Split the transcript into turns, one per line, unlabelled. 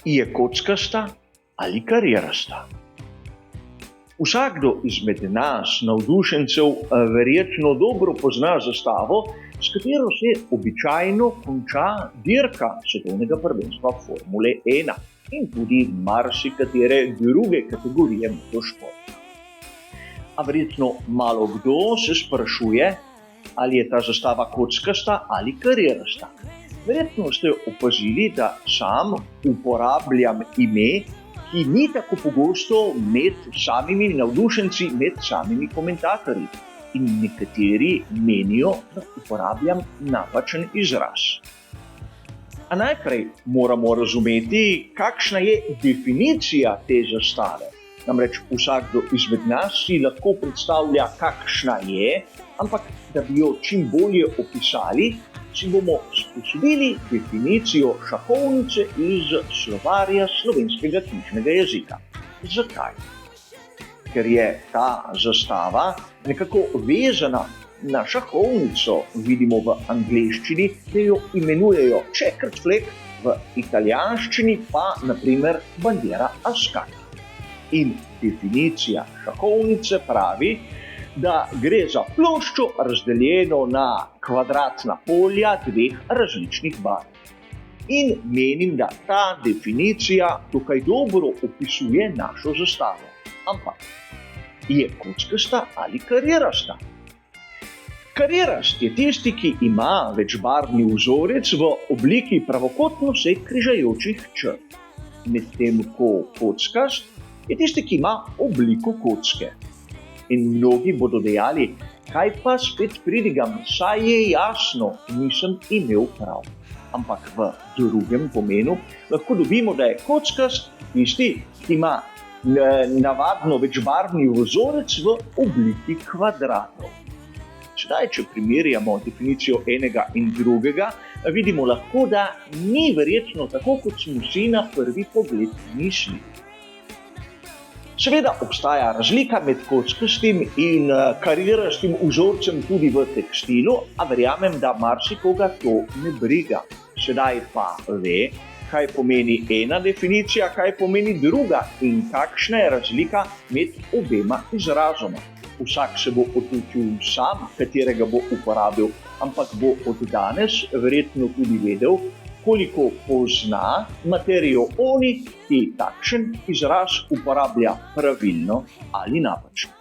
Je kockasta ali karierasta? Vsakdo izmed nas, navdušencev, verjetno dobro pozna zastavo, s katero se običajno konča dirka svetovnega prvenstva Formule 1 in tudi marsikatere druge kategorije motošporta. A verjetno malo kdo se sprašuje, ali je ta zastava kockasta ali karierasta. Verjetno ste opazili, da sam uporabljam ime, ki ni tako pogosto med samimi navdušenci, med samimi komentatorji. In nekateri menijo, da uporabljam napačen izraz. A najprej moramo razumeti, kakšna je definicija te zastave. Namreč vsakdo izmed nas si lahko predstavlja, kakšna je, ampak da bi jo čim bolje opisali, si bomo sposodili definicijo šahovnice iz slovarja slovenskega knjižnega jezika. Zakaj? Ker je ta zastava nekako vezana na šahovnico, vidimo v angleščini, da jo imenujejo checkered flag, v italijanščini pa naprimer bandiera Ascari. In definicija šahovnice pravi, da gre za ploščo razdeljeno na kvadratna polja dveh različnih barv. In menim, da ta definicija tukaj dobro opisuje našo zastavo. Ampak je kockasta ali karierasta? Karierast je tisti, ki ima večbarvni vzorec v obliki pravokotno se križajočih črt. Medtem ko kockast je tisti, ki ima obliko kocke. In mnogi bodo dejali, kaj pa spet pridigam, saj je jasno, nisem imel prav. Ampak v drugem pomenu lahko dobimo, da je kockast tisti, ki ima navadno večbarvni vzorec v obliki kvadratov. Sedaj, če primerjamo definicijo enega in drugega, vidimo lahko, da ni verjetno tako, kot smo si na prvi pogled mislili. Seveda obstaja razlika med kockastim in karierastim vzorcem tudi v tekstilu, a verjamem, da marsikoga to ne briga. Sedaj pa ve, kaj pomeni ena definicija, kaj pomeni druga in kakšna je razlika med obema izrazoma. Vsak se bo odločil sam, katerega bo uporabil, ampak bo od danes verjetno tudi vedel, koliko pozna materijo oni, ki takšen izraz uporablja pravilno ali napačno.